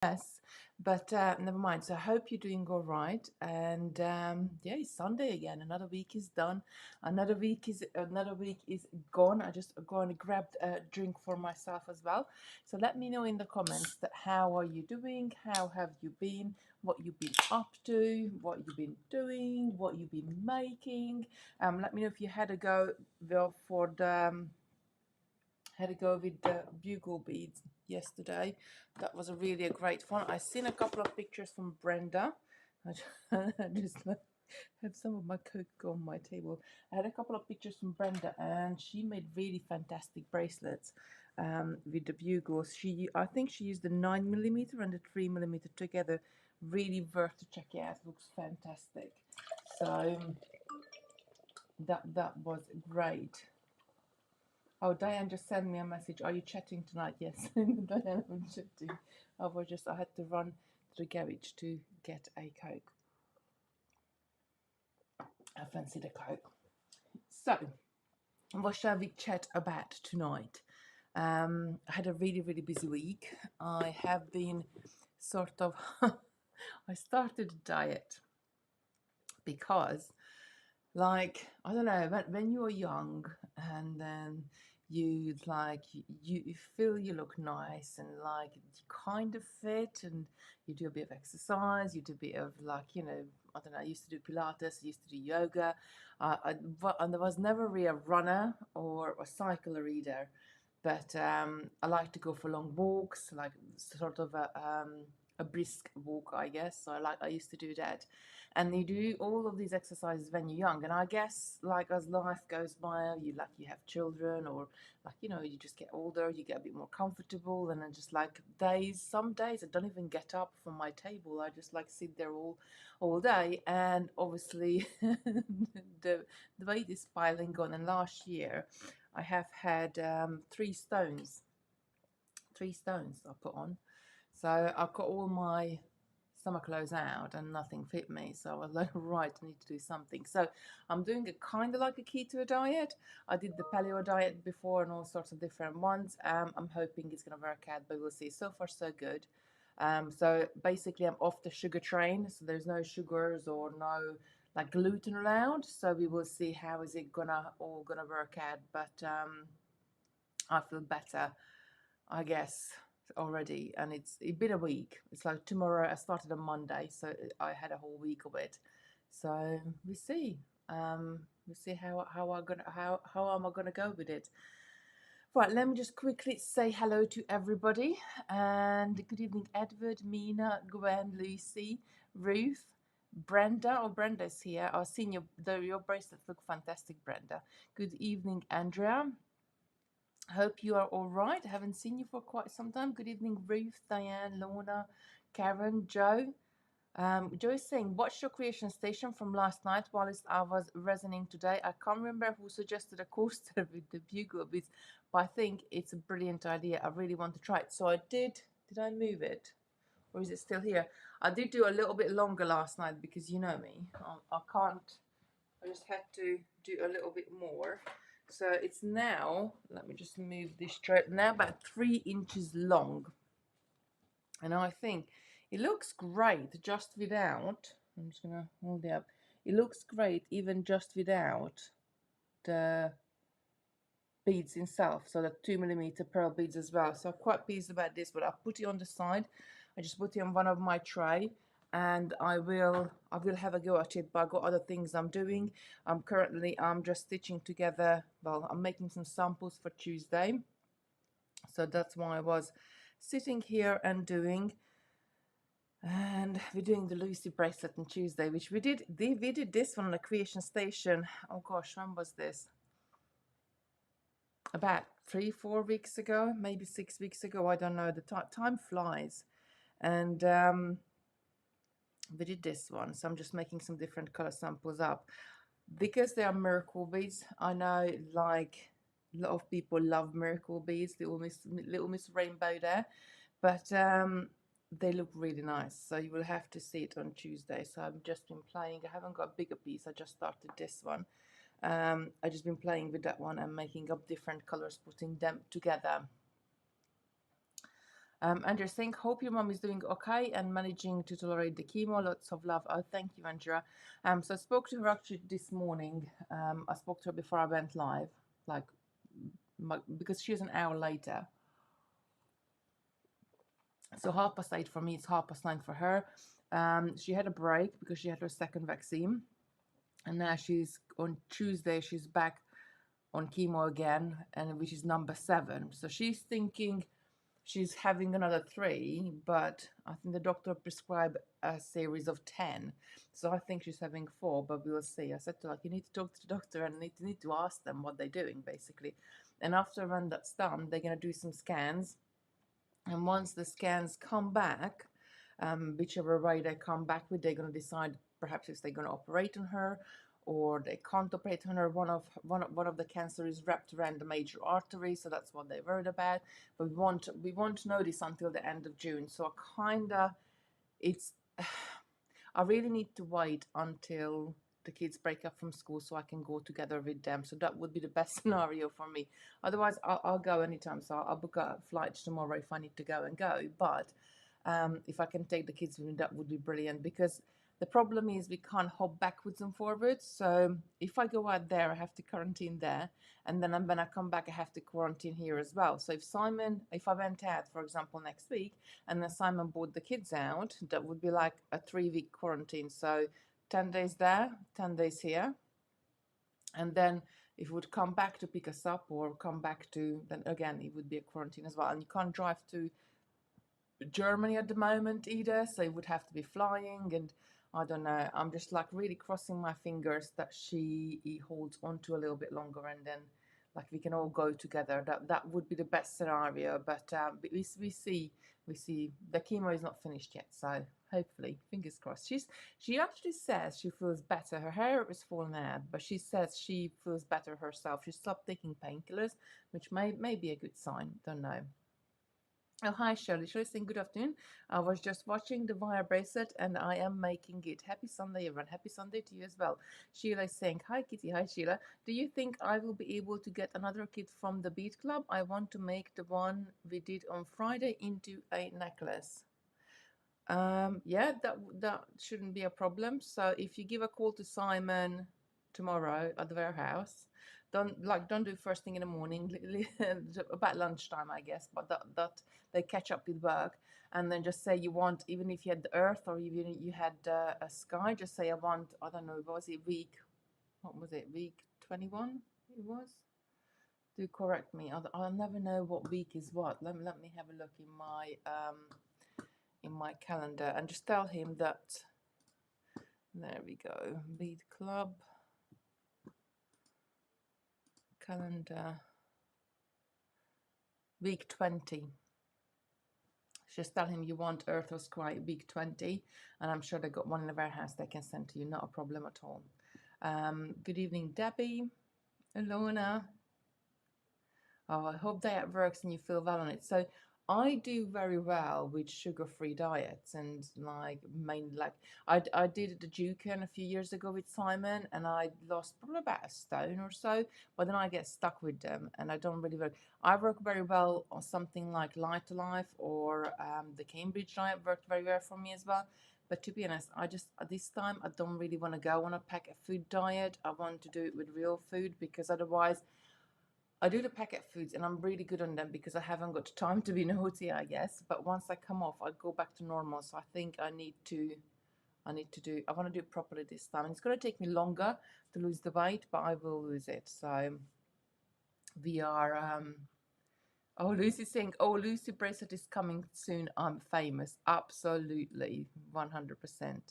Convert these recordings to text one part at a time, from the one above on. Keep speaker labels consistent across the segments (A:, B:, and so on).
A: Yes, but never mind. So I hope you're doing all right. And yeah, it's Sunday again. Another week is done. Another week is gone. I just go and grabbed a drink for myself as well. So let me know in the comments that how are you doing? How have you been? What you've been up to? What you've been doing? What you've been making? Let me know if you had a go well for the. Had a go with the bugle beads yesterday. That was a really a great fun. I seen a couple of pictures from Brenda. I just have some of my coke on my table. I had a couple of pictures from Brenda, and she made really fantastic bracelets with the bugles. I think she used the 9mm and the 3mm together. Really worth to check it out. Looks fantastic. So that was great. Oh, Diane just sent me a message. Are you chatting tonight? Yes, Diane, I'm chatting. I had to run to the garage to get a Coke. I fancy the Coke. So, what shall we chat about tonight? I had a really, really busy week. I have been sort of, I started a diet because like I don't know when you're young and then you like you feel you look nice and like you kind of fit and you do a bit of exercise, you do a bit of like I don't know, I used to do Pilates, I used to do yoga, and there was never really a runner or a cycler either, but I like to go for long walks, like sort of a brisk walk, I guess. So I used to do that, and you do all of these exercises when you're young. And I guess like as life goes by, you have children, or like you just get older, you get a bit more comfortable, and then just like some days I don't even get up from my table. I just like sit there all day, and obviously the weight is piling on. And last year I have had 3 stones I put on. So I got all my summer clothes out and nothing fit me. So I was like, right, I need to do something. So I'm doing a kind of like a keto diet. I did the paleo diet before and all sorts of different ones. I'm hoping it's going to work out, but we'll see. So far, so good. So basically, I'm off the sugar train. So there's no sugars or no like gluten allowed. So we will see how is it all gonna work out. But I feel better, I guess, already, and it's been a week. It's like tomorrow. I started on Monday, so I had a whole week of it. So we see. We see how am I gonna go with it. Right, let me just quickly say hello to everybody and good evening, Edward, Mina, Gwen, Lucy, Ruth, Brenda. Oh, Brenda's here. I've seen your bracelets look fantastic, Brenda. Good evening, Andrea. Hope you are all right. I haven't seen you for quite some time. Good evening, Ruth, Diane, Lorna, Karen, Joe. Joe is saying, watch your creation station from last night whilst I was resonating today. I can't remember who suggested a coaster with the bugle beads, but I think it's a brilliant idea. I really want to try it. So I did. Did I move it? Or is it still here? I did do a little bit longer last night because you know me. I can't. I just had to do a little bit more. So it's now, let me just move this straight, now about 3 inches long. And I think it looks great just without, I'm just going to hold it up. It looks great even just without the beads itself. So the 2mm pearl beads as well. So I'm quite pleased about this, but I put it on the side. I just put it on one of my tray, and I will have a go at it, but I've got other things I'm doing. I'm just stitching together, well, I'm making some samples for Tuesday, so that's why I was sitting here and doing. And we're doing the Lucy bracelet on Tuesday, which we did this one on the creation station. Oh gosh, when was this? About 3-4 weeks ago, maybe 6 weeks ago. I don't know. The time flies. And we did this one, so I'm just making some different color samples up because they are miracle beads. I know like a lot of people love miracle beads, little miss rainbow there, but they look really nice, so you will have to see it on Tuesday. So I've just been playing. I haven't got a bigger piece. I just started this one. I just been playing with that one and making up different colors, putting them together. Andrea saying, hope your mom is doing okay and managing to tolerate the chemo. Lots of love. Oh, thank you, Andrea. So I spoke to her actually this morning. I spoke to her before I went live, like because she's an hour later. So 8:30 for me, it's 9:30 for her. She had a break because she had her second vaccine, and now she's on Tuesday. She's back on chemo again, and which is number 7. So she's thinking she's having another 3, but I think the doctor prescribed a series of 10. So I think she's having 4, but we will see. I said to her, like, you need to talk to the doctor and need to ask them what they're doing, basically. And after when that's done, they're going to do some scans. And once the scans come back, whichever way they come back with, they're going to decide perhaps if they're going to operate on her or they can't operate on her. One of the cancer is wrapped around the major artery, so that's what they're worried about. But we won't know this until the end of June. So it's I really need to wait until the kids break up from school so I can go together with them. So that would be the best scenario for me. Otherwise, I'll go anytime. So I'll book a flight tomorrow if I need to go and go. But if I can take the kids with me, that would be brilliant, because the problem is we can't hop backwards and forwards. So if I go out there, I have to quarantine there. And then when I come back, I have to quarantine here as well. So if I went out, for example, next week, and then Simon brought the kids out, that would be like a 3-week quarantine. So 10 days there, 10 days here. And then if it would come back to pick us up or come back to, then again, it would be a quarantine as well. And you can't drive to Germany at the moment either, so it would have to be flying. And I don't know, I'm just like really crossing my fingers that he holds on to a little bit longer, and then like we can all go together. That would be the best scenario. But we see the chemo is not finished yet, so hopefully, fingers crossed. She actually says she feels better. Her hair is falling out, but she says she feels better herself. She stopped taking painkillers, which may be a good sign. Don't know. Oh, hi, Shirley. Shirley saying good afternoon. I was just watching the wire bracelet and I am making it. Happy Sunday, everyone. Happy Sunday to you as well. Sheila is saying, hi, Kitty. Hi, Sheila. Do you think I will be able to get another kit from the Bead Club? I want to make the one we did on Friday into a necklace. Yeah, that shouldn't be a problem. So if you give a call to Simon tomorrow at the warehouse, don't do first thing in the morning, about lunchtime, I guess. But that they catch up with work, and then just say you want, even if you had the Earth or even you had a sky, just say I want, I don't know, what was it, week 21? It was. Do correct me. I'll never know what week is what. Let me have a look in my calendar and just tell him that. There we go. Bead Club calendar week 20. Just tell him you want Earth or Sky week 20, and I'm sure they got one in the warehouse they can send to you. Not a problem at all. Good evening, Debbie, Alona. Oh, I hope that works and you feel well on it. So I do very well with sugar-free diets, and like I did the Dukan a few years ago with Simon, and I lost probably about a stone or so, but then I get stuck with them and I don't really work. I work very well on something like Light to Life or the Cambridge diet worked very well for me as well. But to be honest, I just this time I don't really want to go on a packet food diet. I want to do it with real food, because otherwise I do the packet foods and I'm really good on them because I haven't got time to be naughty, I guess. But once I come off, I go back to normal. So I think I want to do it properly this time. And it's going to take me longer to lose the weight, but I will lose it. So we are, oh, Lucy's saying, oh, Lucy bracelet is coming soon. I'm famous. Absolutely. 100%.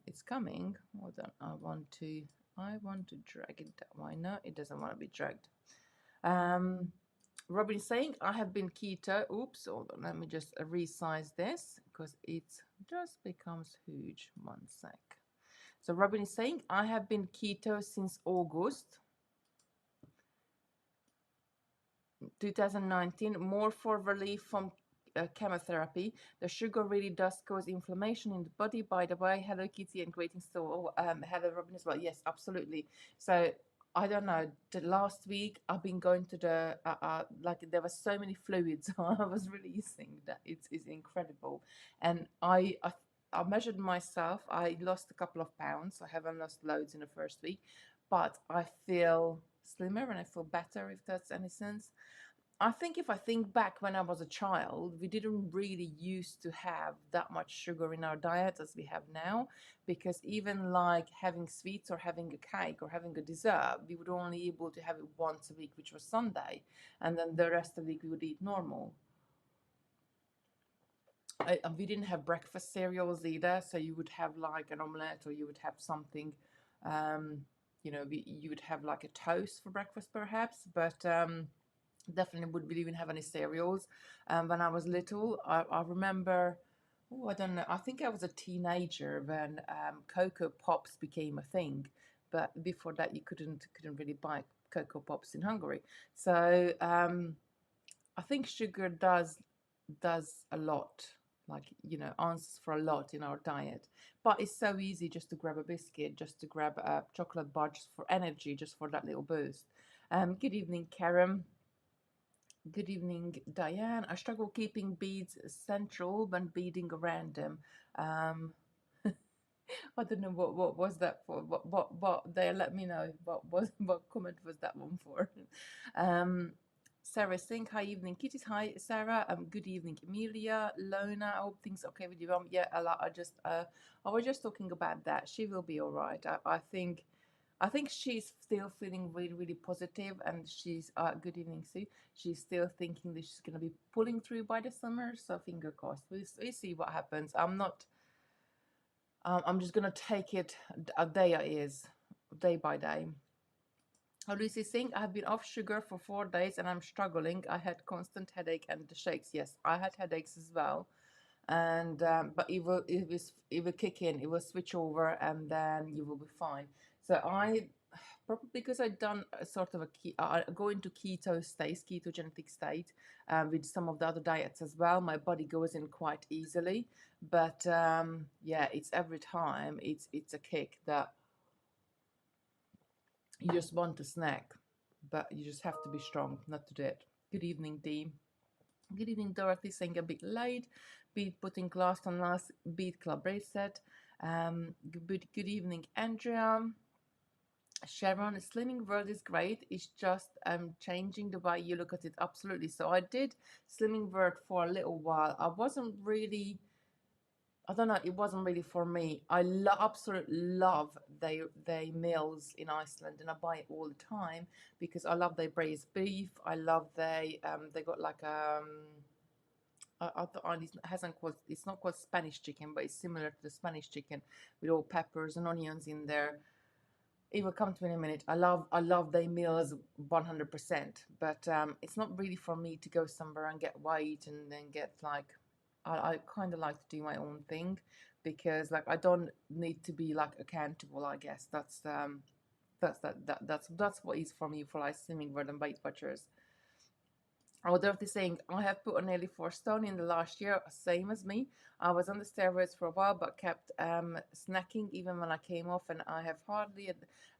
A: It's coming. Hold on. I want to drag it that way. No, it doesn't want to be dragged. Robin is saying, I have been keto. Oops, hold on, let me just resize this because it just becomes huge. One sec. So Robin is saying, I have been keto since August 2019, more for relief from chemotherapy. The sugar really does cause inflammation in the body. By the way, hello Kitty and greetings to hello Robin as well. Yes, absolutely. So I don't know. The last week I've been going to the like there were so many fluids I was releasing that it's incredible, and I measured myself. I lost a couple of pounds. I haven't lost loads in the first week, but I feel slimmer and I feel better, if that's any sense. I think if I think back when I was a child, we didn't really used to have that much sugar in our diet as we have now, because even like having sweets or having a cake or having a dessert, we would only able to have it once a week, which was Sunday, and then the rest of the week we would eat normal. We didn't have breakfast cereals either, so you would have like an omelette or you would have something, um, you would have like a toast for breakfast perhaps, but definitely would not even have any cereals. When I was little, I remember, oh, I don't know, I think I was a teenager when Cocoa Pops became a thing. But before that, you couldn't really buy Cocoa Pops in Hungary. So I think sugar does a lot, like answers for a lot in our diet. But it's so easy just to grab a biscuit, just to grab a chocolate bar, just for energy, just for that little boost. Good evening, Karen. Good evening, Diane. I struggle keeping beads central when beading around them. Um, I don't know what was that for. What they let me know. What comment was that one for? Um, Sarah Singh, hi evening. Kitty's hi Sarah. Good evening, Emilia. Lona, I hope things okay with you. Yeah, I was just talking about that. She will be all right. I think she's still feeling really, really positive, and she's good evening, Sue. She's still thinking that she's going to be pulling through by the summer. So finger crossed. We see what happens. I'm not. I'm just going to take it a day it is, day by day. Lucy Singh, I have been off sugar for 4 days and I'm struggling. I had constant headache and the shakes. Yes, I had headaches as well, and but it will kick in. It will switch over, and then you will be fine. So I probably because I'd done a sort of go into ketogenic state, with some of the other diets as well. My body goes in quite easily, but yeah, it's every time it's a kick that you just want a snack, but you just have to be strong not to do it. Good evening, Dee. Good evening, Dorothy. Saying a bit late. Bead putting last on last BeadClub reset. Good evening, Andrea. Sharon, slimming world is great. It's just changing the way you look at it. Absolutely. So I did slimming world for a little while. I wasn't really. I don't know. It wasn't really for me. I absolutely love they meals in Iceland, and I buy it all the time because I love their braised beef. I love they got like it hasn't called it's not called Spanish chicken, but it's similar to the Spanish chicken with all peppers and onions in there. It will come to me in a minute. I love their meals 100%, but it's not really for me to go somewhere and get white and then get like I kind of like to do my own thing because like I don't need to be like accountable. I guess that's what is for me for like swimming rather than Weight Watchers. Oh, Dorothy saying, I have put on nearly 4 stone in the last year, same as me. I was on the steroids for a while, but kept snacking even when I came off, and I have hardly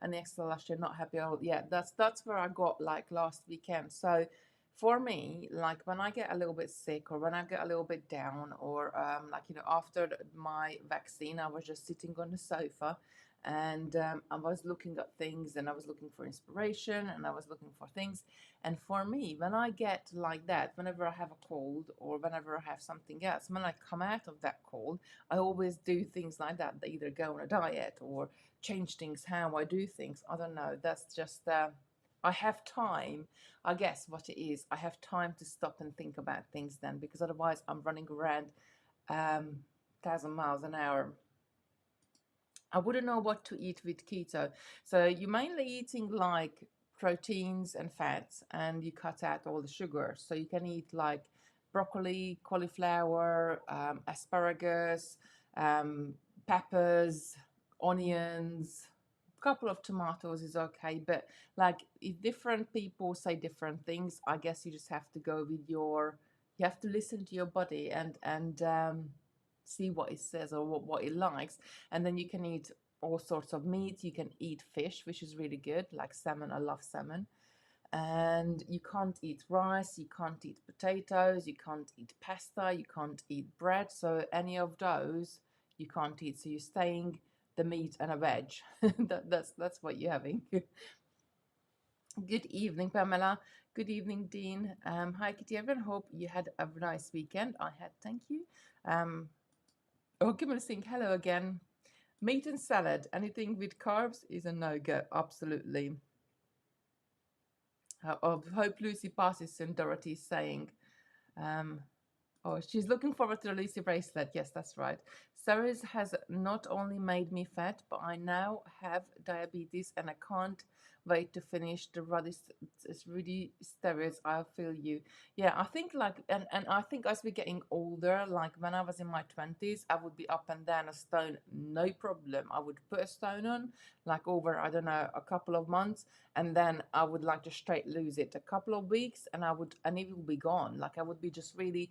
A: an extra last year. Not happy at all. Yeah, that's where I got like last weekend. So for me, like when I get a little bit sick or when I get a little bit down, or like after my vaccine, I was just sitting on the sofa and I was looking at things and I was looking for inspiration and I was looking for things. And for me, when I get like that, whenever I have a cold or whenever I have something else, when I come out of that cold, I always do things like that. They either go on a diet or change things, how I do things. I don't know. That's just, I have time. I guess what it is, I have time to stop and think about things then, because otherwise I'm running around 1,000 miles an hour. I wouldn't know what to eat with keto. So you're mainly eating like proteins and fats, and you cut out all the sugar. So you can eat like broccoli, cauliflower, asparagus, peppers, onions. A couple of tomatoes is okay, but like if different people say different things, I guess you just have to go with your. You have to listen to your body and see what it says or what it likes, and then you can eat all sorts of meat. You can eat fish, which is really good, like salmon. I love salmon. And you can't eat rice, you can't eat potatoes, you can't eat pasta, you can't eat bread. So any of those you can't eat. So you're staying the meat and a veg. That's what you're having. Good evening, Pamela. Good evening, Dean. Hi, Kitty. Everyone. Hope you had a nice weekend. I had. Thank you. Give me a sing. Hello again. Meat and salad. Anything with carbs is a no-go. Absolutely. Hope Lucy passes soon. Dorothy's saying. Um, Oh, she's looking forward to the Lucy bracelet. Yes, that's right. Ceres has not only made me fat, but I now have diabetes and I can't wait to finish the ruddy, it's really steroids. I feel you. Yeah, I think like, and I think as we're getting older, like when I was in my 20s, I would be up and down a stone, no problem. I would put a stone on, like over, I don't know, a couple of months, and then I would like to straight lose it a couple of weeks, and and it will be gone. Like I would be just really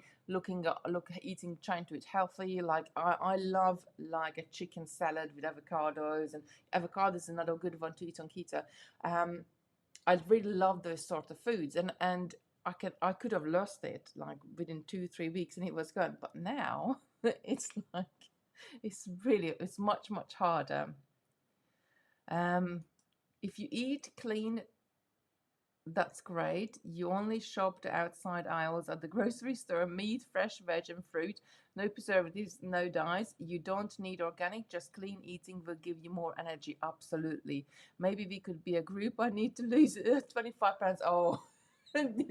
A: eating, trying to eat healthy. Like I love like a chicken salad with avocados, and avocado is another good one to eat on keto. I really love those sort of foods, and I could have lost it like within 2-3 weeks and it was gone. But now it's like it's much harder. If you eat clean, that's great. You only shop the outside aisles at the grocery store. Meat, fresh veg and fruit. No preservatives, no dyes. You don't need organic, just clean eating will give you more energy. Absolutely. Maybe we could be a group. I need to lose 25 pounds. Oh,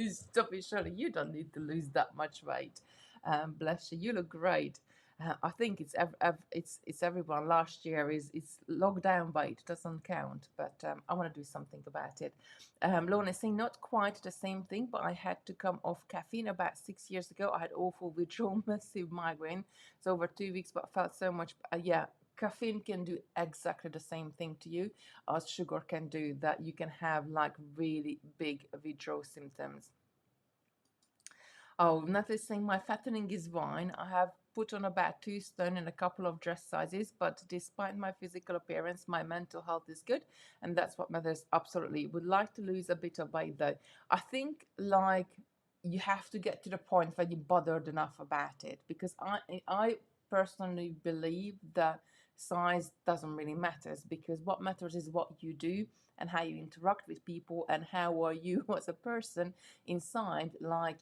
A: stop it, Shirley. You don't need to lose that much weight. Bless you. You look great. I think it's everyone. Last year it's lockdown weight doesn't count, but I want to do something about it. Lorna is saying not quite the same thing, but I had to come off caffeine about 6 years ago. I had awful withdrawal, massive migraine. It's over 2 weeks, but I felt so much. Yeah, caffeine can do exactly the same thing to you as sugar can do. That you can have like really big withdrawal symptoms. Oh, Nathalie's saying my fattening is fine. I have put on about 2 stone and a couple of dress sizes, but despite my physical appearance, my mental health is good, and that's what matters. Absolutely. Would like to lose a bit of weight though. I think like you have to get to the point where you're bothered enough about it, because I personally believe that size doesn't really matter, because what matters is what you do and how you interact with people and how are you as a person inside, like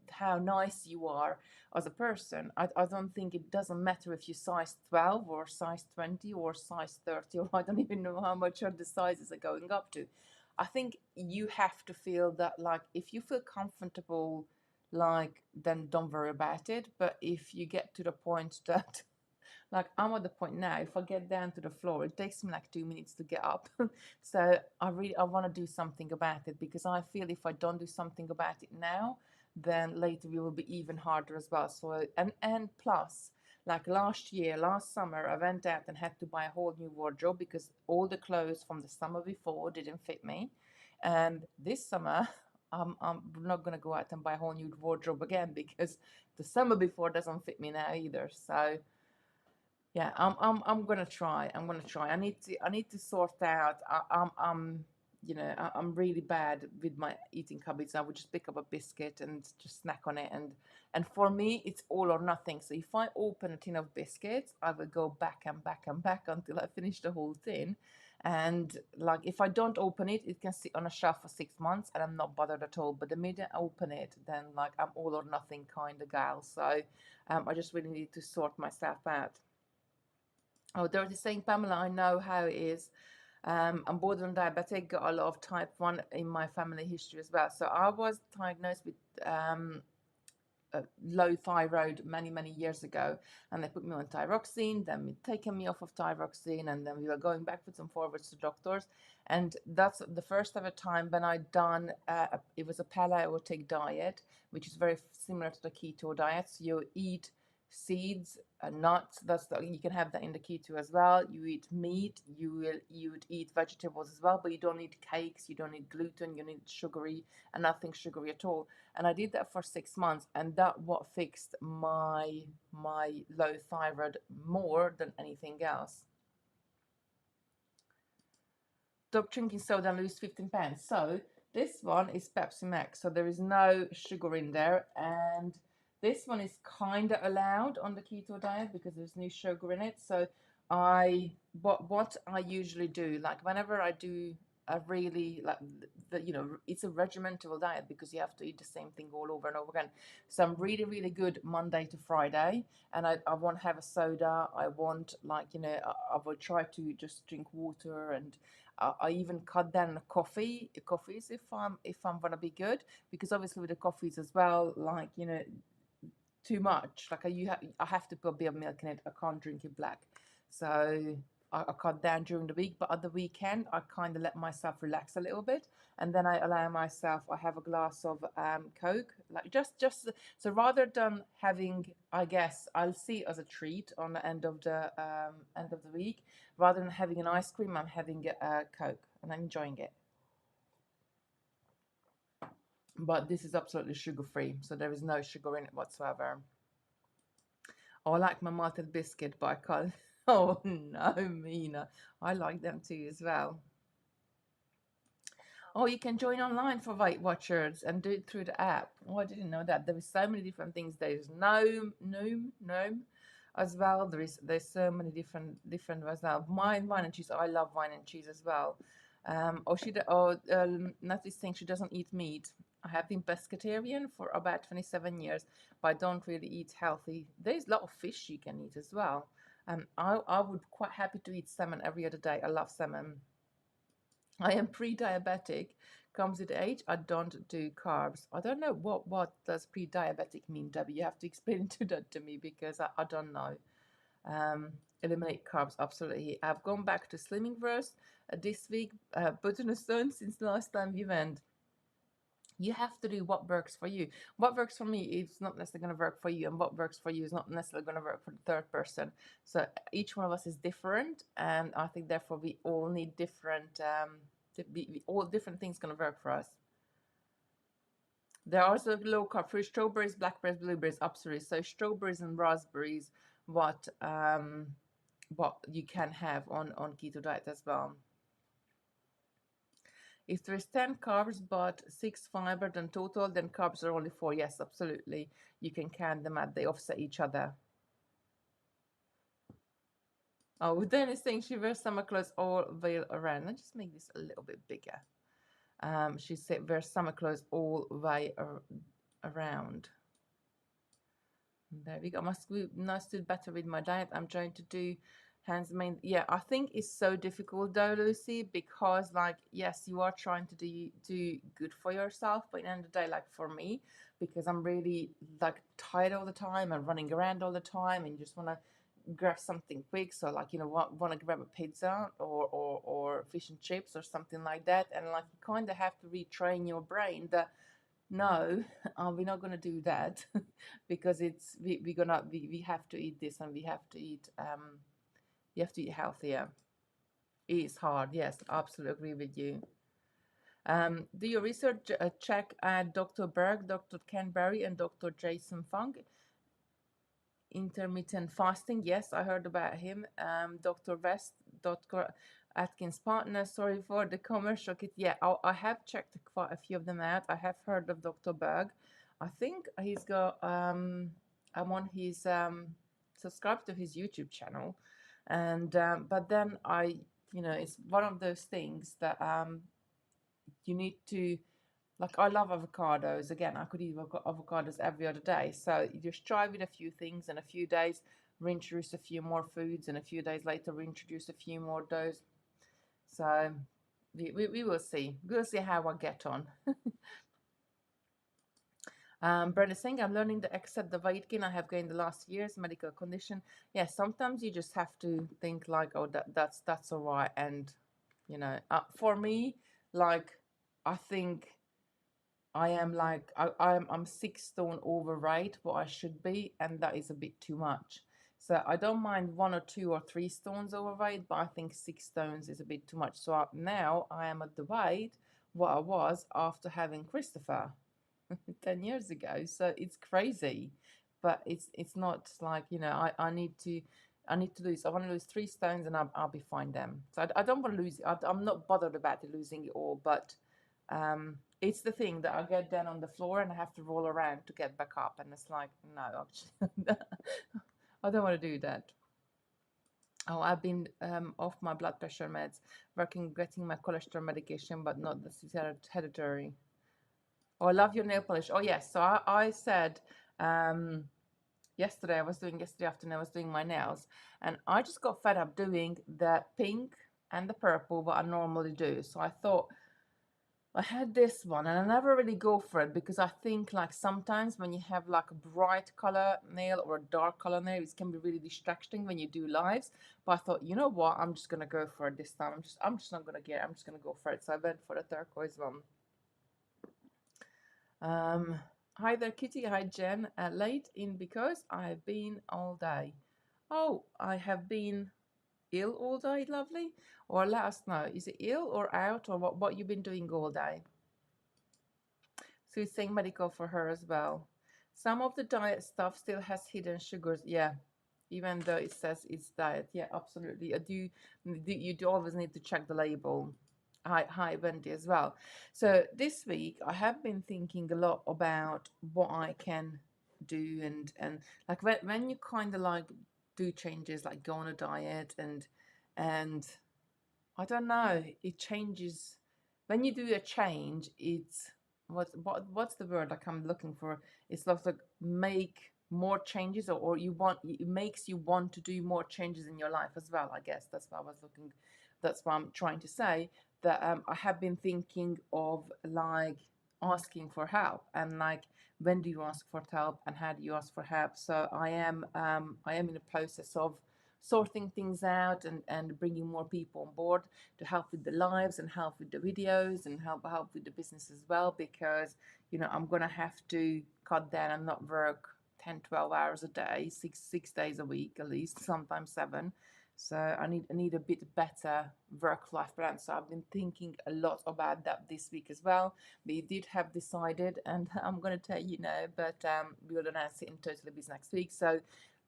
A: how nice you are as a person. I don't think it doesn't matter if you're size 12 or size 20 or size 30, or I don't even know how much the sizes are going up to. I think you have to feel that, like, if you feel comfortable, like, then don't worry about it. But if you get to the point that like I'm at the point now, if I get down to the floor, it takes me like 2 minutes to get up. So I want to do something about it, because I feel if I don't do something about it now, then later it will be even harder as well. So and plus, like last summer, I went out and had to buy a whole new wardrobe because all the clothes from the summer before didn't fit me. And this summer, I'm not gonna go out and buy a whole new wardrobe again because the summer before doesn't fit me now either. So yeah, I'm gonna try. I'm gonna try. I need to sort out. I'm really bad with my eating habits. I would just pick up a biscuit and just snack on it, and for me it's all or nothing. So if I open a tin of biscuits, I will go back and back and back until I finish the whole tin. And like if I don't open it, it can sit on a shelf for 6 months and I'm not bothered at all. But the minute I open it, then like I'm all or nothing kind of gal. So I just really need to sort myself out. Oh, Dorothy saying, Pamela, I know how it is. I'm borderline diabetic, got a lot of type 1 in my family history as well. So I was diagnosed with low thyroid many years ago, and they put me on thyroxine, then taken me off of thyroxine, and then we were going backwards and forwards to doctors. And that's the first ever time when I done it was a paleotic diet, which is very similar to the keto diet. So you eat seeds, nuts. You can have that in the keto as well. You eat meat. You would eat vegetables as well, but you don't eat cakes. You don't eat gluten. You don't eat sugary and nothing sugary at all. And I did that for 6 months, and that what fixed my low thyroid more than anything else. stop drinking soda and lose 15 pounds. So this one is Pepsi Max, so there is no sugar in there, and this one is kind of allowed on the keto diet because there's no sugar in it. So what I usually do, like whenever I do a really like it's a regimental diet because you have to eat the same thing all over and over again. So I'm really really good Monday to Friday, and I won't have a soda. I won't I will try to just drink water, and I even cut down coffees if I'm gonna be good, because obviously with the coffees as well, too much. I have to put a bit of milk in it. I can't drink it black. So I cut down during the week, but at the weekend I kind of let myself relax a little bit, and then I allow myself. I have a glass of Coke, like just so rather than having, I guess I'll see it as a treat on the end of the week, rather than having an ice cream, I'm having a Coke and I'm enjoying it. But this is absolutely sugar free, so there is no sugar in it whatsoever. Oh, I like my malted biscuit, but I can't. Oh no, Mina. I like them too as well. Oh, you can join online for Weight Watchers and do it through the app. Oh, I didn't know that. There is so many different things. There is gnome as well. There's so many different as well. Wine and cheese. I love wine and cheese as well. Natalie's saying she doesn't eat meat. I have been pescatarian for about 27 years, but I don't really eat healthy. There's a lot of fish you can eat as well. I would quite happy to eat salmon every other day. I love salmon. I am pre-diabetic. Comes with age. I don't do carbs. I don't know what does pre-diabetic mean, Debbie. You have to explain that to me because I don't know. Um, Eliminate carbs, absolutely. I've gone back to slimming first this week, put on a stone since the last time we went. You have to do what works for you. What works for me is not necessarily going to work for you, and what works for you is not necessarily going to work for the third person. So each one of us is different, and I think therefore we all need different. All different things going to work for us. There are also low carb fruit, strawberries, blackberries, blueberries, absolutely. So strawberries and raspberries, what you can have on keto diet as well. If there's 10 carbs but 6 fiber than total, then carbs are only 4. Yes, absolutely. You can count them out. They offset each other. Oh, then it's saying she wears summer clothes all way around. Let's just make this a little bit bigger. She said wears summer clothes all way around. There we go. Must be nice to do better with my diet. I'm trying to do hands main. Yeah, I think it's so difficult though, Lucy, because yes, you are trying to do good for yourself, but at the end of the day, like for me, because I'm really tired all the time and running around all the time and just want to grab something quick. So want to grab a pizza or fish and chips or something like that, and you kind of have to retrain your brain that no, we're not gonna do that because we have to eat this, and we have to eat healthier. It's hard, yes, absolutely agree with you. Do your research, check Dr. Berg, Dr. Ken Berry, and Dr. Jason Fung. Intermittent fasting, yes, I heard about him. Dr. West, Dr. Atkins' partner, sorry for the commercial kit. Yeah, I have checked quite a few of them out. I have heard of Dr. Berg. I think he's got, I'm on his, subscribe to his YouTube channel. And, but then it's one of those things that you need to, I love avocados. Again, I could eat avocados every other day. So you just try with a few things, and a few days reintroduce a few more foods, and a few days later reintroduce a few more of those. So we will see. We'll see how I get on. Brenda saying, I'm learning to accept the weight gain I have gained the last year's medical condition. Yeah, sometimes you just have to think oh, that's all right. And, for me, I think I am I'm 6 stone overweight what I should be, and that is a bit too much. So I don't mind 1 or 2 or 3 stones overweight, but I think 6 stones is a bit too much. So now I am at the weight what I was after having Christopher 10 years ago. So it's crazy, but it's not I need to I need to lose. I want to lose 3 stones, and I'll be fine then. So I don't want to lose it. I'm not bothered about it, losing it all, but it's the thing that I get down on the floor and I have to roll around to get back up, and it's like, no, actually, I don't want to do that. Oh, I've been off my blood pressure meds, getting my cholesterol medication, but not the hereditary. Oh, I love your nail polish. Oh, yes. So I said um, yesterday afternoon, I was doing my nails, and I just got fed up doing the pink and the purple, what I normally do. So I thought, I had this one, and I never really go for it because I think like sometimes when you have like a bright color nail or a dark color nail, it can be really distracting when you do lives. But I thought, you know what, I'm just gonna go for it this time. I'm just not gonna get it. I'm just gonna go for it. So I went for the turquoise one. Hi there, Kitty. Hi, Jen. Late in because I've been all day. Oh, I have been ill all day, lovely. Or let us know. Is it ill or out, or what you've been doing all day? So he's saying medical for her as well. Some of the diet stuff still has hidden sugars. Yeah, even though it says it's diet. Yeah, absolutely. You do always need to check the label. Hi, Wendy as well. So this week I have been thinking a lot about what I can do, and like when you kind of like do changes, like go on a diet, and I don't know, it changes. When you do a change, it's what's the word like I'm looking for? It's like make more changes, or you want, it makes you want to do more changes in your life as well. I guess that's what I was looking. That's what I'm trying to say. That I have been thinking of like asking for help, and like when do you ask for help and how do you ask for help? So I am in the process of sorting things out, and bringing more people on board to help with the lives and help with the videos and help with the business as well, because I'm gonna have to cut down and not work 10-12 hours a day, six days a week at least, sometimes 7. So I need a bit better work-life balance. So I've been thinking a lot about that this week as well. We did have decided, and I'm going to tell you now, but we'll announce it in Totally Biz next week. So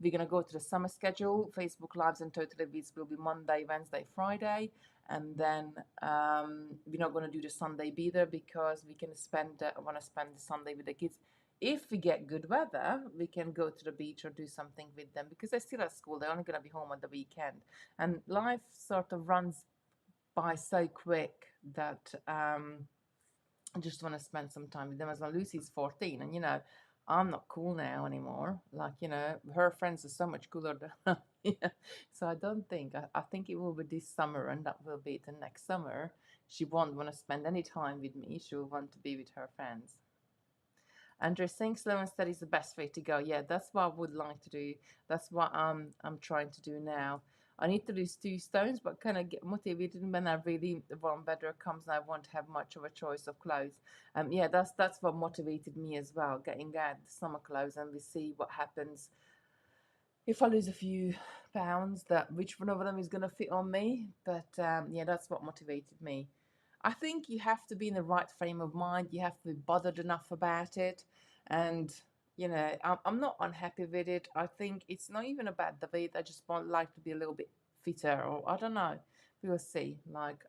A: we're going to go to the summer schedule. Facebook Lives and Totally Biz will be Monday, Wednesday, Friday. And then we're not going to do the Sunday either, because we can I want to spend the Sunday with the kids. If we get good weather, we can go to the beach or do something with them, because they're still at school. They're only going to be home on the weekend. And life sort of runs by so quick that I just want to spend some time with them as well. Lucy's 14, and I'm not cool now anymore. Like, her friends are so much cooler than yeah. So I don't think, I think it will be this summer, and that will be the next summer. She won't want to spend any time with me. She will want to be with her friends. Andrew saying slow and steady is the best way to go. Yeah, that's what I would like to do. That's what I'm trying to do now. I need to lose 2 stones, but kind of get motivated when I really warm weather comes and I won't have much of a choice of clothes. Yeah, that's what motivated me as well. Getting out the summer clothes, and we see what happens if I lose a few pounds. That which one of them is gonna fit on me. But yeah, that's what motivated me. I think you have to be in the right frame of mind. You have to be bothered enough about it. And, I'm not unhappy with it. I think it's not even about the weight. I just want like to be a little bit fitter, or I don't know. We'll see. Like,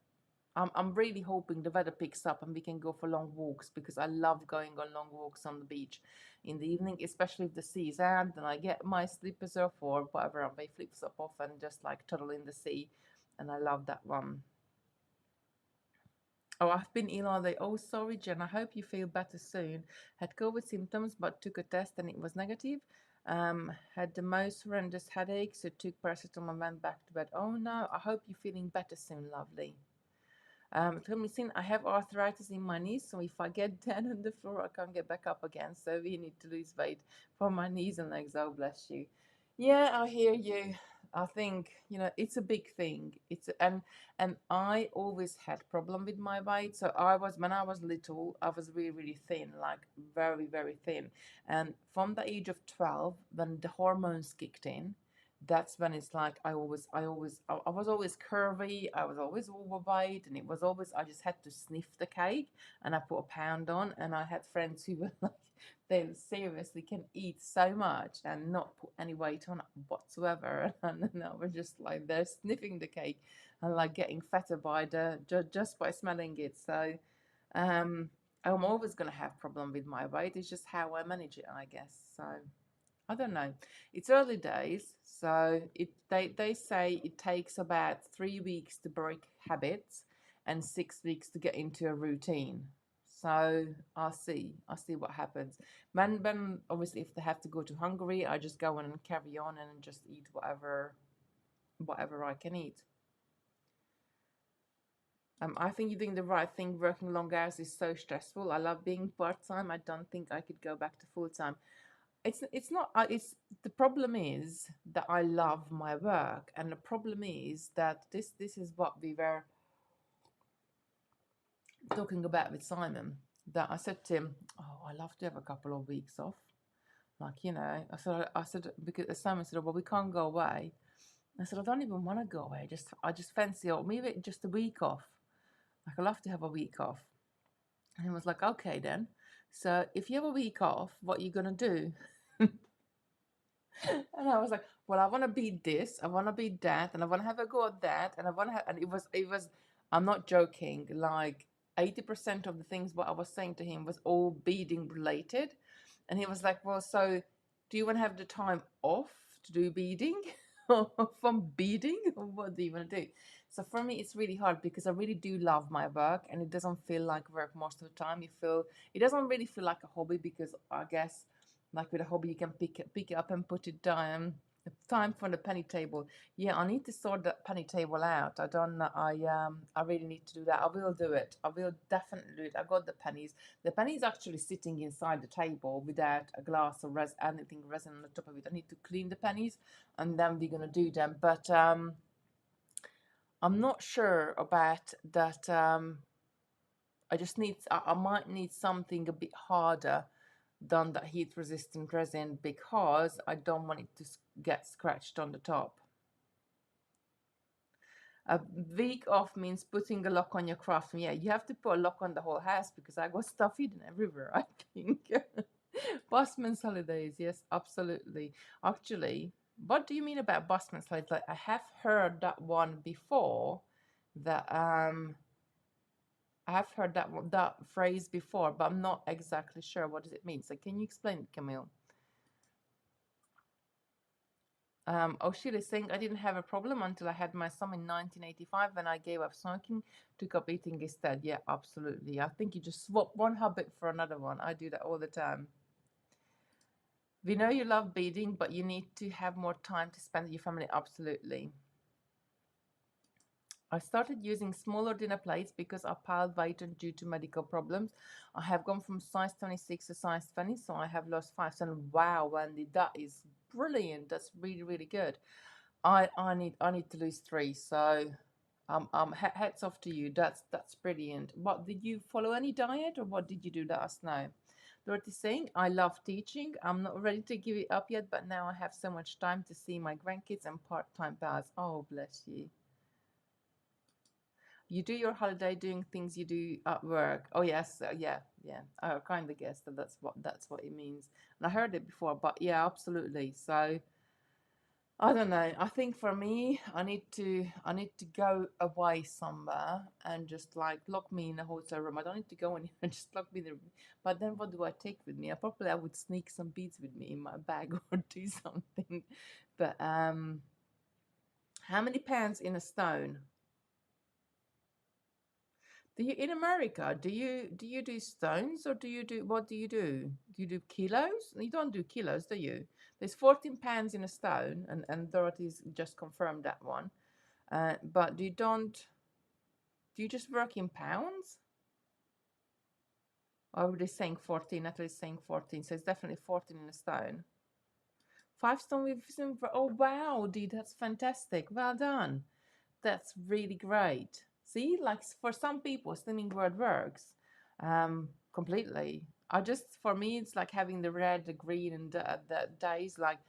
A: I'm really hoping the weather picks up and we can go for long walks, because I love going on long walks on the beach in the evening, especially if the sea is out and I get my slippers off or whatever, and my flip flop off and just like toddle in the sea. And I love that one. Oh, I've been ill all day. Oh, sorry, Jen. I hope you feel better soon. Had COVID symptoms, but took a test and it was negative. Had the most horrendous headache, so took paracetamol and went back to bed. Oh no, I hope you're feeling better soon, lovely. Tell me, I have arthritis in my knees, so if I get down on the floor, I can't get back up again. So we need to lose weight for my knees and legs. Oh, bless you. Yeah, I hear you. I think it's a big thing. And I always had problem with my weight. So when I was little, I was really really thin, like very very thin. And from the age of 12, when the hormones kicked in, that's when it's like I was always curvy, I was always overweight, and it was always I just had to sniff the cake, and I put a pound on, and I had friends who were like, they seriously can eat so much and not put any weight on whatsoever, and then I was just like they're sniffing the cake and like getting fatter by the just by smelling it. So um, I'm always gonna have problem with my weight. It's just how I manage it, I guess. So. I don't know. It's early days, so they say it takes about 3 weeks to break habits and 6 weeks to get into a routine. So I'll see what happens. When obviously if they have to go to Hungary, I just go on and carry on and just eat whatever I can eat. I think you're doing the right thing. Working long hours is so stressful. I love being part time. I don't think I could go back to full time. It's not it's the problem is that I love my work, and the problem is that this is what we were talking about with Simon, that I said to him, oh, I love to have a couple of weeks off, like, I said because Simon said, oh, well, we can't go away. I said, I don't even want to go away, I just fancy, or maybe just a week off, like I love to have a week off. And he was like, okay then, so if you have a week off, what are you gonna do? And I was like, well, I want to be this, I want to be that, and I want to have a go at that, and I want to have, and it was, I'm not joking, like 80% of the things what I was saying to him was all beading related. And he was like, well, so do you want to have the time off to do beading or from beading? Or what do you want to do? So for me, it's really hard because I really do love my work, and it doesn't feel like work most of the time. It doesn't really feel like a hobby, because I guess like with a hobby, you can pick it up and put it down. Time for the penny table. Yeah, I need to sort that penny table out. I don't know. I really need to do that. I will do it. I will definitely do it. I got the pennies. The pennies actually sitting inside the table without a glass or anything resin on the top of it. I need to clean the pennies, and then we're gonna do them. But I'm not sure about that. I might need something a bit harder than that heat resistant resin, because I don't want it to get scratched on the top. A week off means putting a lock on your craft. Yeah, you have to put a lock on the whole house, because I got stuff hidden everywhere, I think. Busman's holidays, yes, absolutely. Actually, what do you mean about busman's holidays? Like, I have heard that one before, that I have heard that phrase before, but I'm not exactly sure what does it mean. So can you explain it, Camille? Oh, she is saying, I didn't have a problem until I had my son in 1985, when I gave up smoking, took up eating instead. Yeah, absolutely. I think you just swap one habit for another one. I do that all the time. We know you love beading, but you need to have more time to spend with your family. Absolutely. I started using smaller dinner plates because I piled weight due to medical problems. I have gone from size 26 to size 20, so I have lost 5 stone. Wow, Wendy, that is brilliant. That's really, really good. I need to lose 3, so hats off to you. That's brilliant. What did you follow, any diet, or what did you do? Let us know. Dorothy saying, I love teaching. I'm not ready to give it up yet, but now I have so much time to see my grandkids and part-time pals. Oh, bless you. You do your holiday doing things you do at work. Oh yes, yeah. I kind of guessed that's what it means. And I heard it before, but yeah, absolutely. So I don't know. I think for me, I need to go away somewhere and just like lock me in a hotel room. I don't need to go anywhere. Just lock me there. But then what do I take with me? I would sneak some beads with me in my bag or do something. But how many pounds in a stone? Do you in America? Do you do stones, or what do you do? Do you do kilos? You don't do kilos, do you? There's 14 pounds in a stone, and Dorothy's just confirmed that one. But do you just work in pounds? Or are they saying 14? Natalie's saying 14, so it's definitely 14 in a stone. 5 stone with silver. Oh wow, dude, that's fantastic. Well done. That's really great. See, like for some people, slimming word works completely. For me, it's like having the red, the green, and the days. Like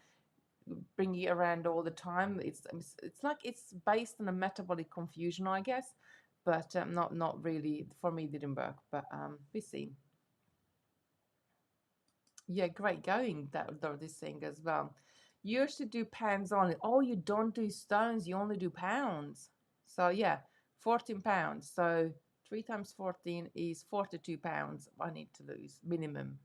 A: bring it around all the time. It's like it's based on a metabolic confusion, I guess, but not really for me. It didn't work, but we see. Yeah, great going this thing as well. You used to do pounds only. Oh, you don't do stones. You only do pounds. So yeah, 14 pounds. So 3 times 14 is 42 pounds I need to lose minimum.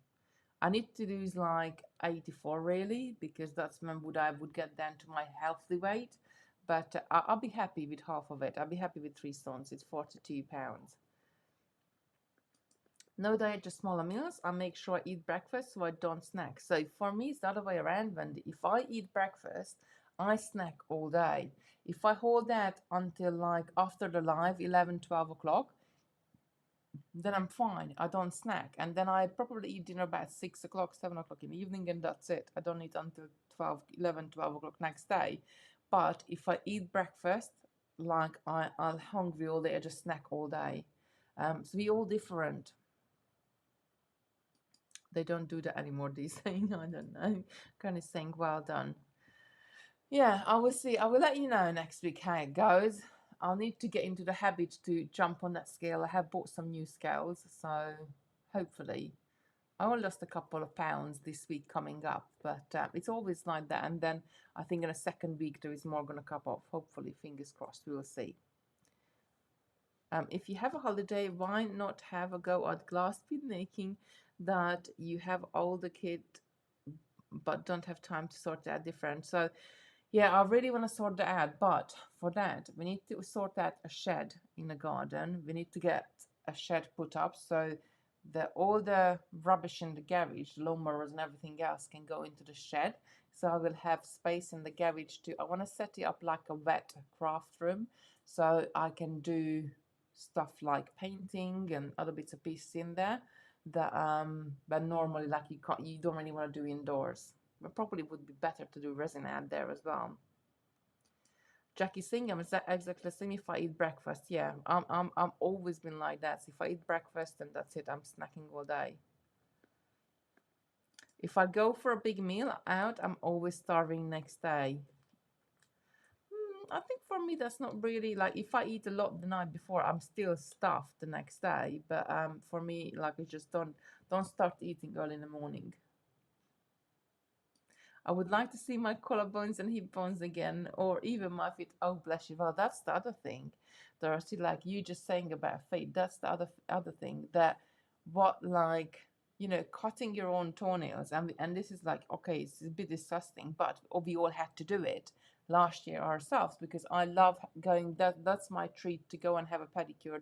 A: I need to lose like 84 really, because that's when I would get down to my healthy weight. But I'll be happy with half of it. I'll be happy with 3 stones. It's 42 pounds. No diet, just smaller meals. I make sure I eat breakfast so I don't snack. So for me, it's the other way around, Wendy. If I eat breakfast, I snack all day. If I hold that until like after the live, 11, 12 o'clock, then I'm fine. I don't snack. And then I probably eat dinner about 6 o'clock, 7 o'clock in the evening, and that's it. I don't eat until 12, 11, 12 o'clock next day. But if I eat breakfast, like I'm hungry all day, I just snack all day. So we all different. They don't do that anymore, these saying. I don't know. Kind of saying, well done. Yeah, I will see. I will let you know next week how it goes. I'll need to get into the habit to jump on that scale. I have bought some new scales, so hopefully I will lost a couple of pounds this week coming up. But it's always like that. And then I think in a second week there is more going to come off. Hopefully, fingers crossed, we will see. If you have a holiday, why not have a go at glass bead making that you have all the kit but don't have time to sort out different? So yeah, I really want to sort that out, but for that we need to sort out a shed in the garden. We need to get a shed put up so that all the rubbish in the garage, the lawnmowers and everything else can go into the shed. So I will have space in the garage to, I want to set it up like a wet craft room so I can do stuff like painting and other bits of pieces in there that but normally like you don't really want to do indoors. It probably would be better to do resin out there as well. Jackie saying I'm exactly the same if I eat breakfast. Yeah, I'm always been like that. So if I eat breakfast and that's it, I'm snacking all day. If I go for a big meal out, I'm always starving next day. I think for me that's not really like if I eat a lot the night before, I'm still stuffed the next day. But for me, like I just don't start eating early in the morning. I would like to see my collarbones and hip bones again, or even my feet. Oh, bless you. Well, that's the other thing. Dorothy, like you just saying about feet, that's the other thing that what like cutting your own toenails and this is like okay, it's a bit disgusting, but we all had to do it last year ourselves because I love going. That's my treat to go and have a pedicure.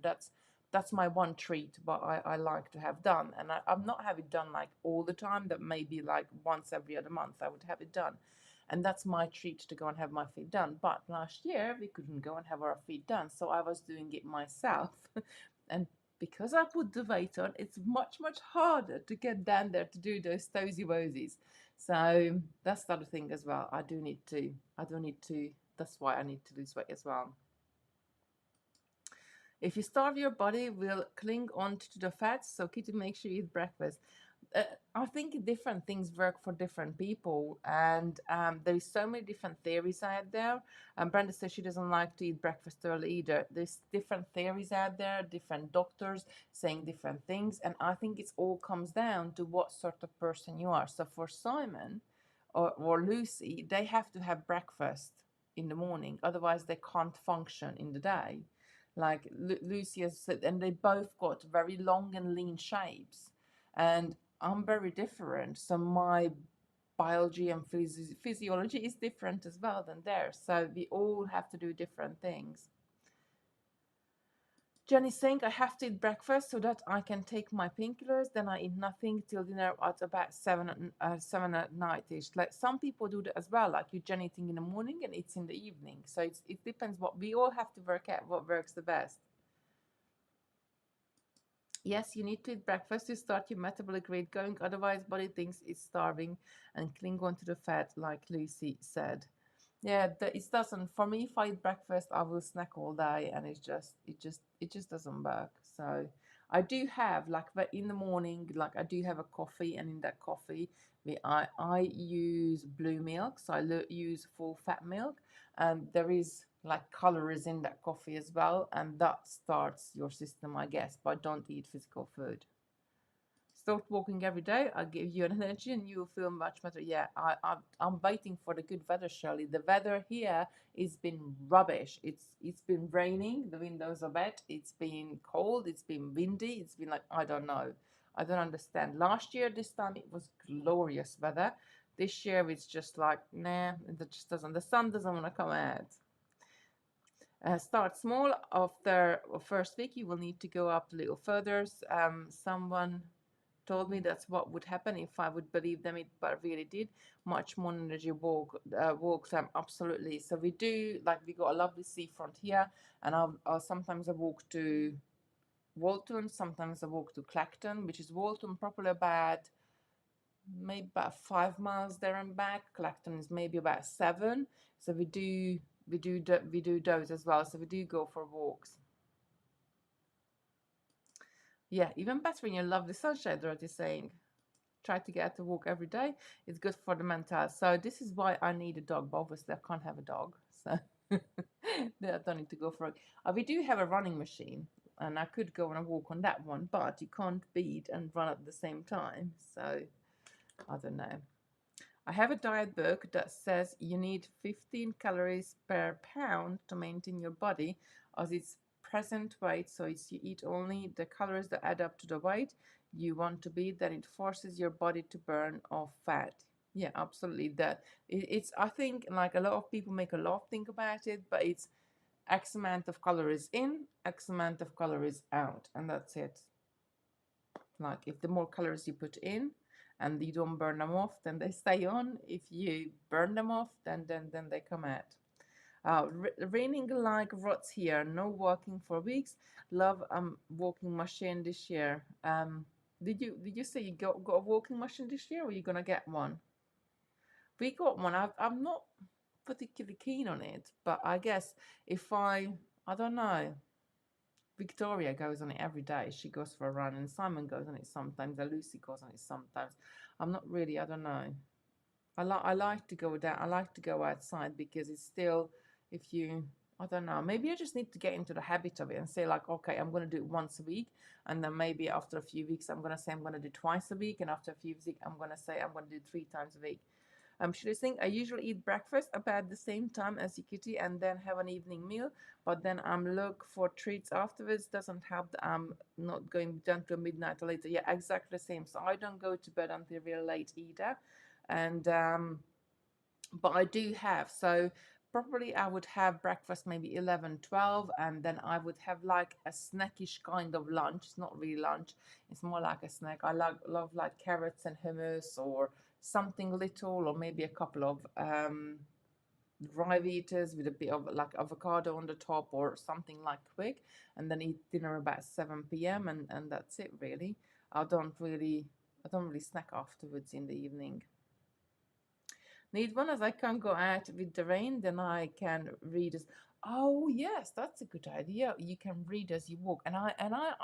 A: That's my one treat, but I like to have done. And I'm not have it done like all the time, that maybe like once every other month I would have it done. And that's my treat to go and have my feet done. But last year we couldn't go and have our feet done. So I was doing it myself. And because I put the weight on, it's much, much harder to get down there to do those toesy woesies. So that's the other thing as well. I do need to, that's why I need to lose weight as well. If you starve, your body will cling on to the fats, so Kitti, make sure you eat breakfast. I think different things work for different people, and there's so many different theories out there. Brenda says she doesn't like to eat breakfast early either. There's different theories out there, different doctors saying different things, and I think it all comes down to what sort of person you are. So for Simon or Lucy, they have to have breakfast in the morning, otherwise they can't function in the day. Like Lucy has said, and they both got very long and lean shapes, and I'm very different. So my biology and physiology is different as well than theirs. So we all have to do different things. Jenny's saying I have to eat breakfast so that I can take my painkillers. Then I eat nothing till dinner at about 7 at night-ish. Like some people do that as well. Like you Jenny eating in the morning and it's in the evening. So it depends. What we all have to work out what works the best. Yes, you need to eat breakfast to start your metabolic rate going. Otherwise, body thinks it's starving and cling on to the fat, like Lucy said. Yeah, it doesn't. For me, if I eat breakfast, I will snack all day, and it just doesn't work. So I do have like in the morning, like I do have a coffee, and in that coffee I use blue milk, so I use full fat milk, and there is like calories in that coffee as well, and that starts your system, I guess. But don't eat physical food. Start walking every day. I'll give you an energy and you'll feel much better. Yeah, I'm waiting for the good weather, Shirley. The weather here has been rubbish. It's been raining. The windows are wet. It's been cold. It's been windy. It's been like, I don't know. I don't understand. Last year, this time it was glorious weather. This year it's just like, nah, it just doesn't. The sun doesn't want to come out. Start small. After first week, you will need to go up a little further. Someone told me that's what would happen if I would believe them. It but really did. Much more energy walks. Absolutely. So we do, like, we got a lovely seafront here, and I'll sometimes I walk to Walton, sometimes I walk to Clacton, which is Walton probably about maybe about 5 miles there and back. Clacton is maybe about 7. So we do those as well. So we do go for walks. Yeah, even better when you love the sunshine, Dorothy's saying. Try to get out to walk every day. It's good for the mental health. So this is why I need a dog, but obviously I can't have a dog. So I don't need to go for it. We do have a running machine, and I could go on a walk on that one, but you can't beat and run at the same time. So I don't know. I have a diet book that says you need 15 calories per pound to maintain your body as its present weight. So it's you eat only the calories that add up to the weight you want to be, then it forces your body to burn off fat. Yeah, absolutely. It's I think like a lot of people make a lot of think about it, but it's X amount of calories in, X amount of calories out, and that's it. Like if the more calories you put in and you don't burn them off, then they stay on. If you burn them off, then they come out. Raining like rots here. No walking for weeks. Love walking machine this year. Did you say you got a walking machine this year, or you gonna get one? We got one. I'm not particularly keen on it, but I guess if I don't know. Victoria goes on it every day. She goes for a run, and Simon goes on it sometimes. And Lucy goes on it sometimes. I'm not really. I don't know. I like to go down. I like to go outside because it's still. If you, I don't know. Maybe I just need to get into the habit of it and say like, okay, I'm gonna do it once a week, and then maybe after a few weeks, I'm gonna say I'm gonna do twice a week, and after a few weeks, I'm gonna say I'm gonna do 3 times a week. Should I think I usually eat breakfast about the same time as you, Kitty, and then have an evening meal. But then I'm look for treats afterwards. Doesn't help that I'm not going down to midnight or later. Yeah, exactly the same. So I don't go to bed until real late either, and but I do have so. Probably I would have breakfast maybe 11, 12, and then I would have like a snackish kind of lunch. It's not really lunch, it's more like a snack. I love like carrots and hummus or something little, or maybe a couple of Rivitas with a bit of like avocado on the top or something like quick, and then eat dinner about 7 p.m. and that's it really. I don't really snack afterwards in the evening. Need one as I can't go out with the rain, then I can read as oh yes, that's a good idea. You can read as you walk. And I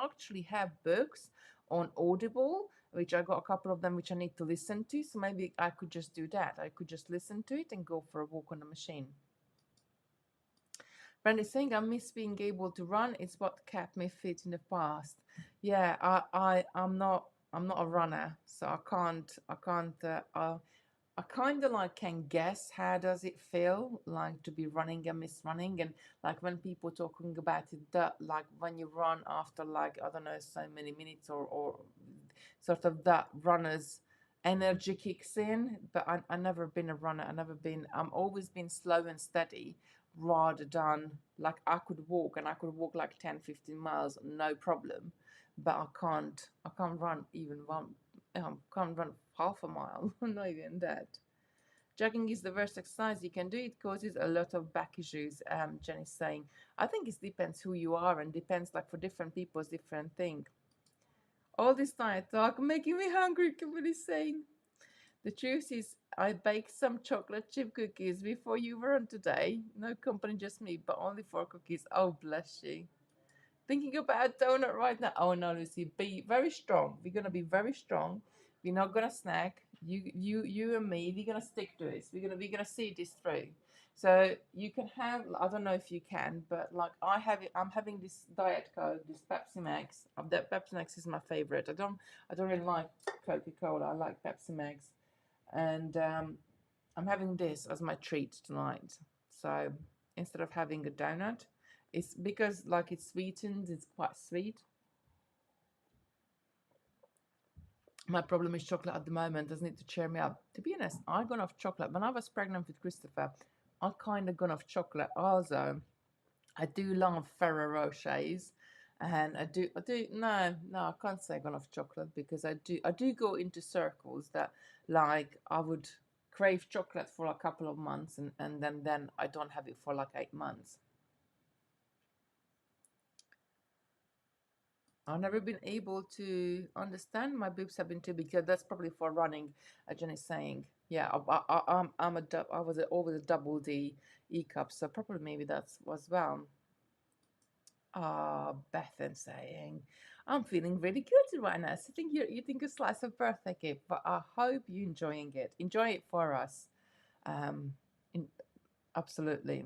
A: actually have books on Audible, which I got a couple of them which I need to listen to. So maybe I could just do that. I could just listen to it and go for a walk on the machine. Brandy's saying I miss being able to run. It's what kept me fit in the past. Yeah, I'm not a runner, so I kind of like can guess how does it feel like to be running and miss running, and like when people talking about it that like when you run after like I don't know so many minutes or sort of that runner's energy kicks in. But I never been a runner. I'm always been slow and steady rather than like I could walk like 10, 15 miles no problem, but I can't run even one. Can't run half a mile, not even that. Jogging is the worst exercise you can do. It causes a lot of back issues. Jenny's saying. I think it depends who you are and depends like for different people, it's different thing. All this diet talk making me hungry. Kimberly's saying. The truth is, I baked some chocolate chip cookies before you were on today. No company, just me, but only 4 cookies. Oh, bless you. Thinking about donut right now. Oh no, Lucy, be very strong. We're gonna be very strong. We're not gonna snack. You and me, we're gonna stick to this. We're gonna see this through. So you can have, I don't know if you can, but like I'm having this Diet Coke, this Pepsi Max. That Pepsi Max is my favorite. I don't really like Coca-Cola. I like Pepsi Max, and I'm having this as my treat tonight. So instead of having a donut, it's because like it's sweetened, it's quite sweet. My problem is chocolate at the moment. Doesn't need to cheer me up. To be honest, I gone off chocolate. When I was pregnant with Christopher, I kind of gone off chocolate also. I do love Ferrero Rochers, and no, I can't say I gone off chocolate because I do go into circles that like I would crave chocolate for a couple of months and then I don't have it for like 8 months. I've never been able to understand my boobs have been too big. Yeah, that's probably for running. Jenny's saying, yeah, I was always a double D E cup, so probably maybe that's as well. Ah, Bethan saying, I'm feeling really good right now. Sitting here eating a slice of birthday cake, but I hope you're enjoying it. Enjoy it for us. Um, in, absolutely.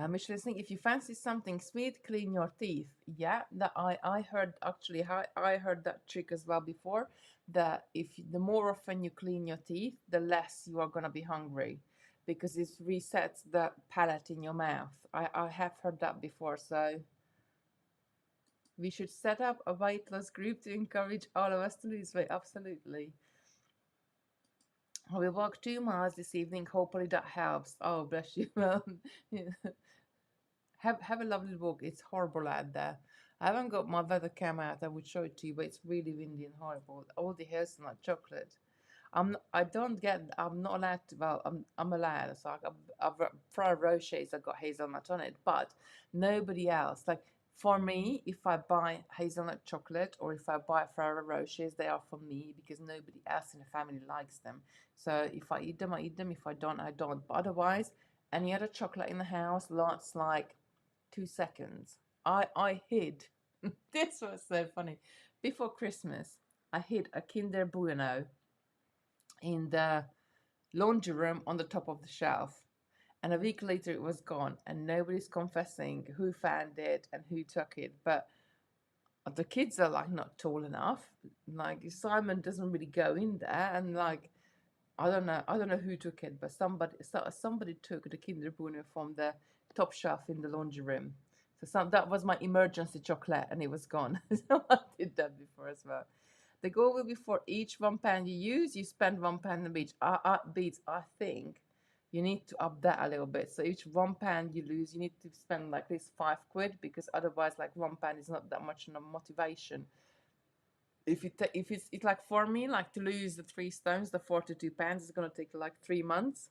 A: Michelin saying, if you fancy something sweet, clean your teeth. Yeah, that I heard actually. I heard that trick as well before. That if the more often you clean your teeth, the less you are gonna be hungry, because it resets the palate in your mouth. I have heard that before. So we should set up a weight loss group to encourage all of us to lose weight. Absolutely. We walk 2 miles this evening. Hopefully that helps. Oh, bless you. Well, have a lovely walk. It's horrible out there. I haven't got my weather cam out. I would show it to you, but it's really windy and horrible. All the hair smell like chocolate. I don't get. I'm not allowed to. Well, I'm allowed. So I've Ferrero Rochers. I got hazelnut on it, but nobody else. Like for me, if I buy hazelnut chocolate or if I buy Ferrero Rochers, they are for me because nobody else in the family likes them. So if I eat them, I eat them. If I don't, I don't. But otherwise, any other chocolate in the house lasts like 2 seconds. I hid. This was so funny. Before Christmas, I hid a Kinder Bueno in the laundry room on the top of the shelf. And a week later, it was gone, and nobody's confessing who found it and who took it. But the kids are like not tall enough. Like Simon doesn't really go in there, and like I don't know who took it, but somebody took the Kinder Bueno from the top shelf in the laundry room. So that was my emergency chocolate, and it was gone. So I did that before as well. The goal will be for each £1 you use, you spend £1 on each. Beats, I think you need to up that a little bit. So each £1 you lose, you need to spend like this £5 because otherwise, like £1 is not that much of motivation. If it's like for me, like to lose the 3 stones, the £42 is gonna take like 3 months.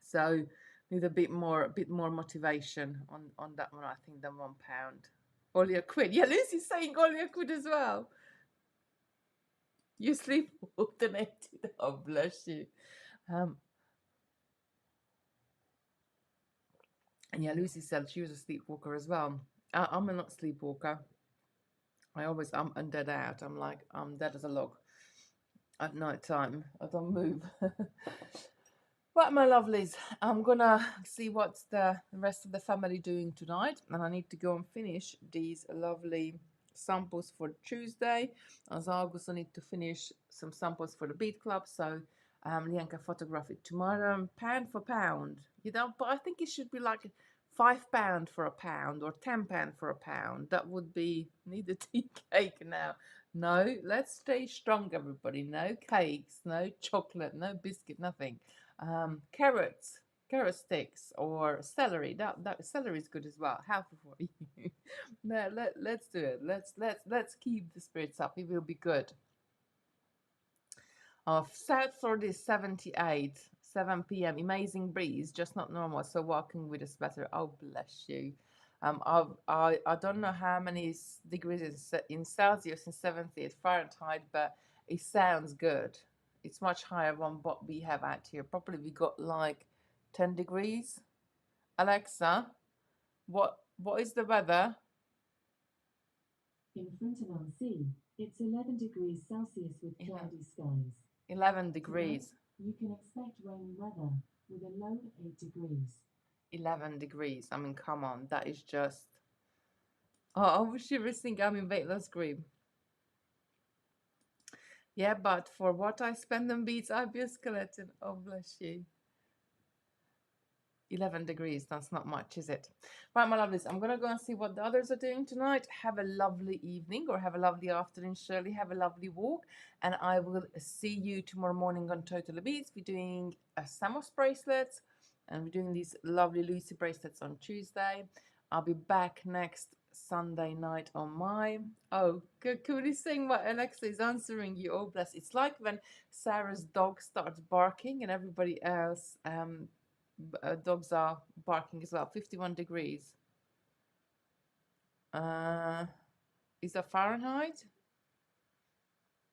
A: So need a bit more motivation on that one. I think than £1. Only a quid. Yeah, Lucy's saying only a quid as well. You sleep alternated. Oh, bless you. Um, and yeah, Lucy said she was a sleepwalker as well. I'm a not sleepwalker. I'm undead out. I'm dead as a log at night time. I don't move. Right, my lovelies, I'm gonna see what's the rest of the family doing tonight, and I need to go and finish these lovely samples for Tuesday. As I also need to finish some samples for the Bead Club, so Lianka photograph it tomorrow, pound for pound. But I think it should be like £5 for a pound or £10 for a pound. That would be need a tea cake now. No, let's stay strong, everybody. No cakes, no chocolate, no biscuit, nothing. Carrots, carrot sticks, or celery. That celery is good as well. Half for you. No, let's do it. Let's keep the spirits up. It will be good. Of South Florida is 78, 7 p.m. Amazing breeze, just not normal. So walking with a sweater. Oh, bless you. I don't know how many degrees in Celsius and 70 Fahrenheit, but it sounds good. It's much higher than what we have out here. Probably we got like 10 degrees. Alexa, what is the weather?
B: In front of Sea, It's 11 degrees Celsius with cloudy skies.
A: 11 degrees.
B: Tonight, you can expect rainy weather with a low of 8 degrees.
A: 11 degrees. I mean, come on. That is just... Oh, I wish you were thinking I'm in weight loss cream. Yeah, but for what I spend on beads, I'd be a skeleton. Oh, bless you. 11 degrees, that's not much, is it? Right, my lovelies, I'm going to go and see what the others are doing tonight. Have a lovely evening or have a lovely afternoon, Shirley. Have a lovely walk. And I will see you tomorrow morning on Totally Beads. We're doing a Samos bracelets and we're doing these lovely Lucy bracelets on Tuesday. I'll be back next Sunday night on my... Oh, Cody's saying what Alexa is answering you. Oh, bless. It's like when Sarah's dog starts barking and everybody else... dogs are barking as well. 51 degrees. Is that Fahrenheit?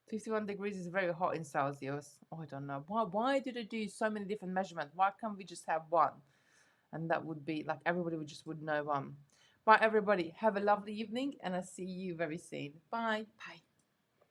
A: 51 degrees is very hot in Celsius. Oh, I don't know. Why do they do so many different measurements? Why can't we just have one? And that would be like everybody would know one. Bye, everybody. Have a lovely evening, and I'll see you very soon. Bye. Bye.